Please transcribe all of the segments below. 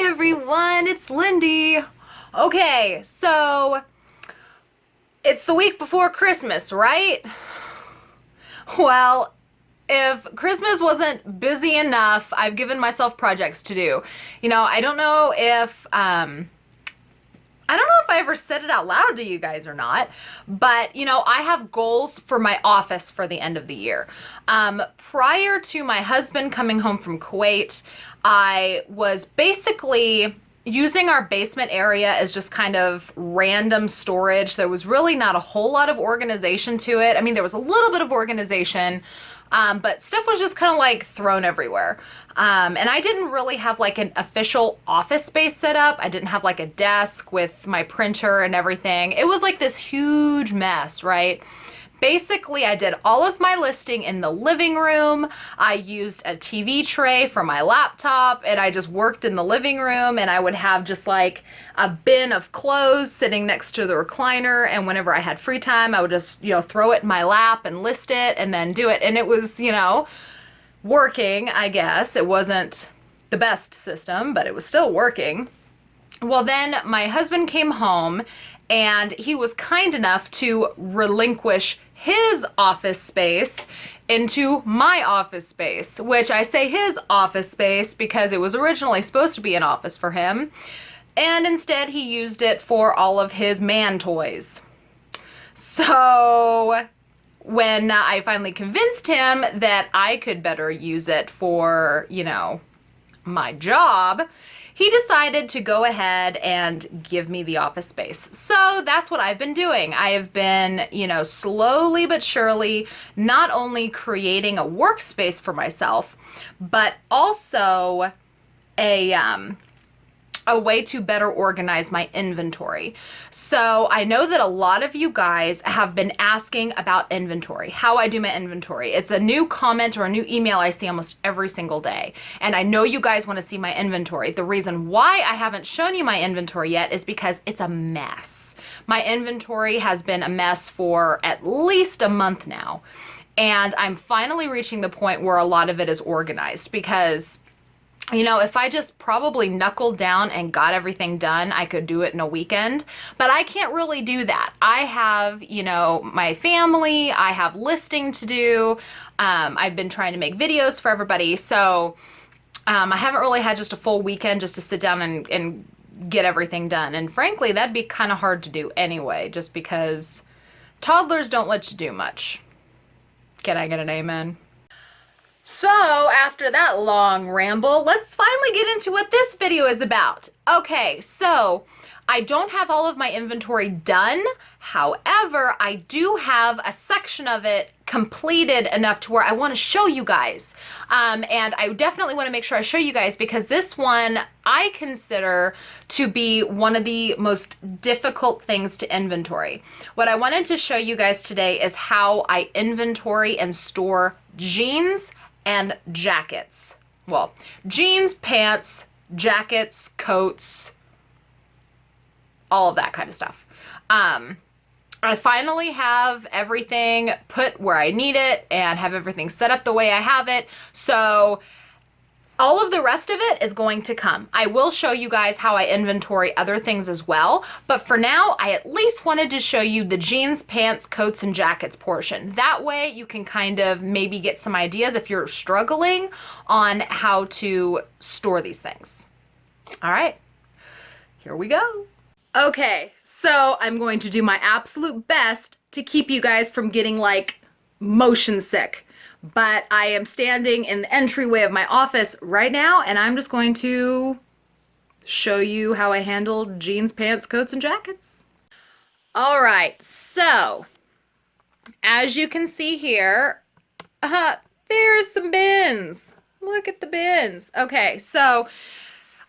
Hi everyone, it's Lindy. Okay, so it's the week before Christmas, right? Well, if Christmas wasn't busy enough, I've given myself projects to do. I don't know if I ever said it out loud to you guys or not, but I have goals for my office for the end of the year. Prior to my husband coming home from Kuwait, I was basically using our basement area as just kind of random storage. There was really not a whole lot of organization to it. I mean, there was a little bit of organization, but stuff was just kind of like thrown everywhere. And I didn't really have like an official office space set up. I didn't have like a desk with my printer and everything. It was like this huge mess, right? Basically, I did all of my listing in the living room. I used a TV tray for my laptop, and I just worked in the living room, and I would have just like a bin of clothes sitting next to the recliner, and whenever I had free time, I would just, throw it in my lap and list it and then do it. And it was, working, I guess. It wasn't the best system, but it was still working. Well, then my husband came home, and he was kind enough to relinquish his office space into my office space, which I say his office space because it was originally supposed to be an office for him, and instead he used it for all of his man toys. So when I finally convinced him that I could better use it for, my job, he decided to go ahead and give me the office space. So that's what I've been doing. I have been, slowly but surely not only creating a workspace for myself, but also a way to better organize my inventory. So I know that a lot of you guys have been asking about inventory, how I do my inventory. It's a new comment or a new email I see almost every single day. And I know you guys want to see my inventory. The reason why I haven't shown you my inventory yet is because it's a mess. My inventory has been a mess for at least a month now. And I'm finally reaching the point where a lot of it is organized because if I just probably knuckled down and got everything done, I could do it in a weekend, but I can't really do that. I have, my family, I have listing to do. I've been trying to make videos for everybody. So I haven't really had just a full weekend just to sit down and get everything done. And frankly, that'd be kind of hard to do anyway, just because toddlers don't let you do much. Can I get an amen? So after that long ramble, let's finally get into what this video is about. Okay, so I don't have all of my inventory done. However, I do have a section of it completed enough to where I want to show you guys. And I definitely want to make sure I show you guys because this one I consider to be one of the most difficult things to inventory. What I wanted to show you guys today is how I inventory and store jeans and jackets. Well, jeans, pants, jackets, coats, all of that kind of stuff. I finally have everything put where I need it and have everything set up the way I have it. So all of the rest of it is going to come. I will show you guys how I inventory other things as well, but for now, I at least wanted to show you the jeans, pants, coats, and jackets portion. That way you can kind of maybe get some ideas if you're struggling on how to store these things. All right, here we go. Okay, so I'm going to do my absolute best to keep you guys from getting like motion sick. But I am standing in the entryway of my office right now, and I'm just going to show you how I handle jeans, pants, coats, and jackets. All right, so as you can see here, there's some bins. Look at the bins. Okay, so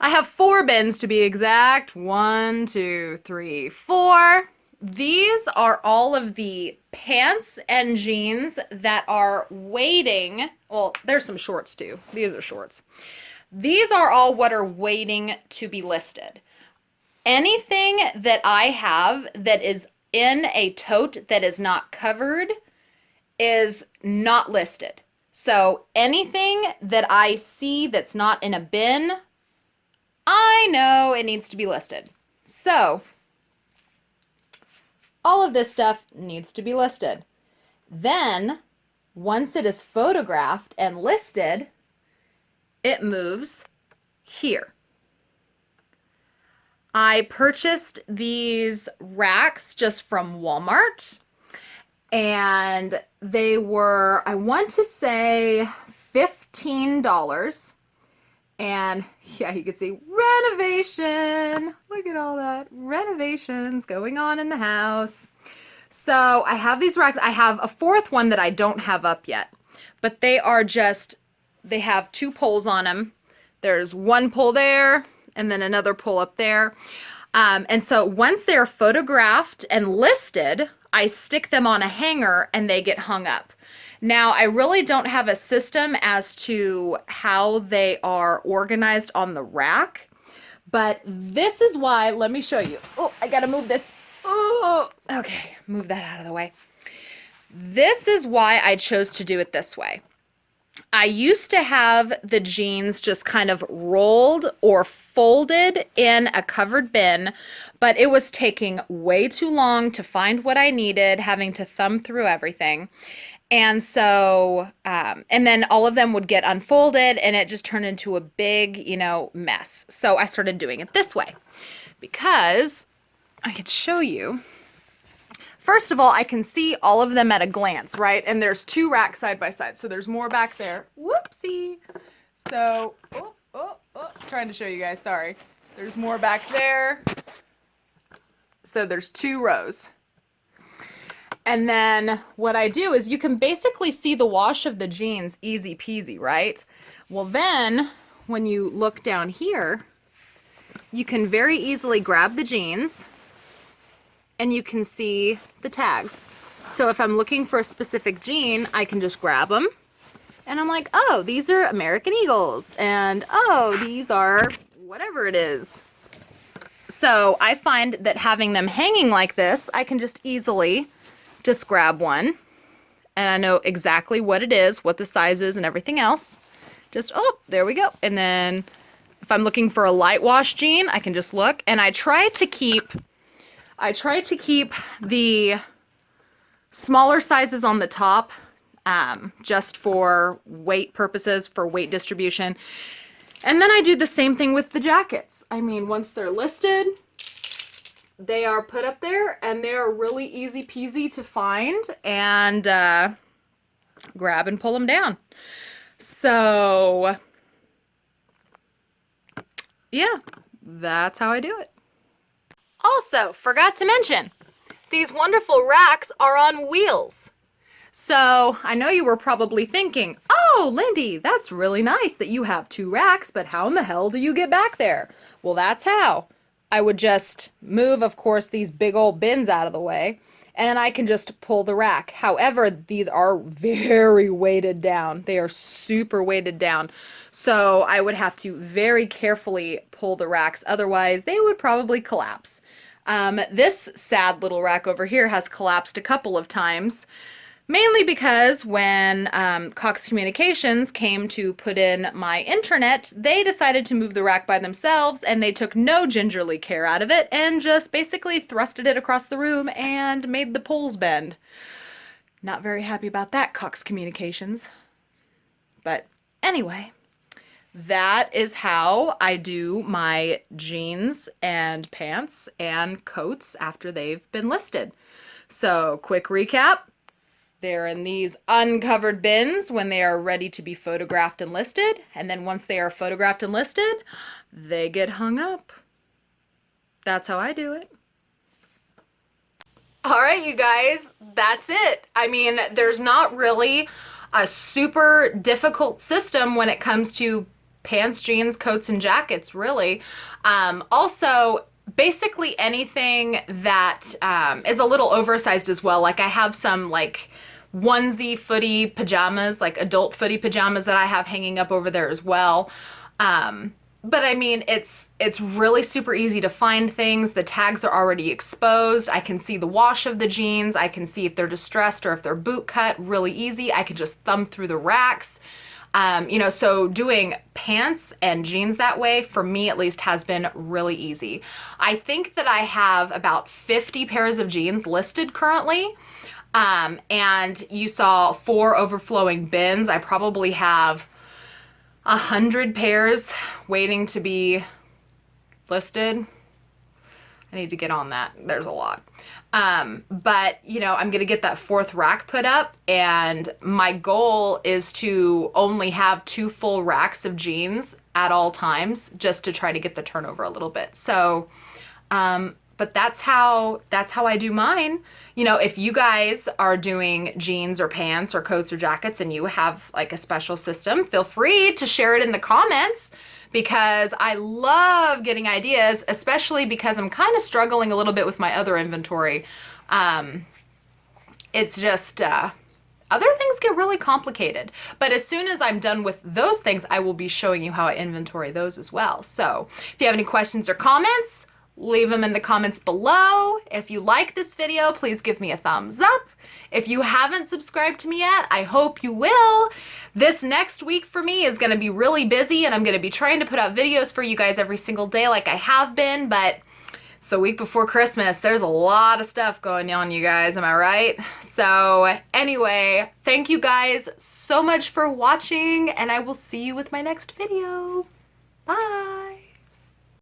I have 4 bins to be exact. 1, 2, 3, 4. These are all of the pants and jeans that are waiting. Well, there's some shorts too. These are shorts. These are all what are waiting to be listed. Anything that I have that is in a tote that is not covered is not listed. So anything that I see that's not in a bin, I I know it needs to be listed. So all of this stuff needs to be listed. Then once it is photographed and listed, it moves here. I purchased these racks just from Walmart, and they were, I want to say, $15. And yeah, you can see renovation. Look at all that renovations going on in the house. So I have these racks. I have a fourth one that I don't have up yet, but they are just, they have 2 poles on them. There's one pole there and then another pole up there. And so once they're photographed and listed, I stick them on a hanger and they get hung up. Now, I really don't have a system as to how they are organized on the rack, but this is why, let me show you. Oh, I gotta move this. Oh, okay, move that out of the way. This is why I chose to do it this way. I used to have the jeans just kind of rolled or folded in a covered bin, but it was taking way too long to find what I needed, having to thumb through everything. And so, and then all of them would get unfolded and it just turned into a big, you know, mess. So I started doing it this way because I could show you. First of all, I can see all of them at a glance, right? And there's 2 racks side by side. So there's more back there. Whoopsie. So, trying to show you guys, sorry. There's more back there. So there's 2 rows. And then what I do is you can basically see the wash of the jeans easy peasy, right? Well then, when you look down here, you can very easily grab the jeans and you can see the tags. So if I'm looking for a specific jean, I can just grab them and I'm like, oh, these are American Eagles, and oh, these are whatever it is. So I find that having them hanging like this, I can just easily just grab one and I know exactly what it is, what the size is and everything else. Just, oh, there we go. And then if I'm looking for a light wash jean, I can just look, and I try to keep the smaller sizes on the top, just for weight purposes, for weight distribution. And then I do the same thing with the jackets. I mean, once they're listed, they are put up there and they are really easy peasy to find and grab and pull them down. So yeah, that's how I do it. Also, forgot to mention, these wonderful racks are on wheels. So I know you were probably thinking, oh, Lindey, that's really nice that you have 2 racks, but how in the hell do you get back there? Well, that's how. I would just move, of course, these big old bins out of the way, and I can just pull the rack. However, these are very weighted down. They are super weighted down. So I would have to very carefully pull the racks, otherwise they would probably collapse. This sad little rack over here has collapsed a couple of times, mainly because when Cox Communications came to put in my internet, they decided to move the rack by themselves, and they took no gingerly care out of it and just basically thrusted it across the room and made the poles bend. Not very happy about that, Cox Communications. But anyway, that is how I do my jeans and pants and coats after they've been listed. So, quick recap. They're in these uncovered bins when they are ready to be photographed and listed. And then once they are photographed and listed, they get hung up. That's how I do it. All right, you guys, that's it. I mean, there's not really a super difficult system when it comes to pants, jeans, coats, and jackets, really. Also, basically anything that is a little oversized as well. Like I have some like onesie footy pajamas, like adult footy pajamas that I have hanging up over there as well. But I mean, it's really super easy to find things. The tags are already exposed. I can see the wash of the jeans. I can see if they're distressed or if they're boot cut really easy. I can just thumb through the racks. You know, so doing pants and jeans that way, for me at least, has been really easy. I think that I have about 50 pairs of jeans listed currently. And you saw 4 overflowing bins. I probably have 100 pairs waiting to be listed. I need to get on that. There's a lot. But you know, I'm gonna get that 4th rack put up, and my goal is to only have 2 full racks of jeans at all times, just to try to get the turnover a little bit. So, but that's how I do mine. You know, if you guys are doing jeans or pants or coats or jackets and you have like a special system, feel free to share it in the comments, because I love getting ideas, especially because I'm kind of struggling a little bit with my other inventory. It's just, other things get really complicated. But as soon as I'm done with those things, I will be showing you how I inventory those as well. So if you have any questions or comments, leave them in the comments below. If you like this video, please give me a thumbs up. If you haven't subscribed to me yet, I hope you will. This next week for me is gonna be really busy, and I'm gonna be trying to put out videos for you guys every single day like I have been, but it's the week before Christmas. There's a lot of stuff going on, you guys, am I right? So anyway, thank you guys so much for watching, and I will see you with my next video. Bye.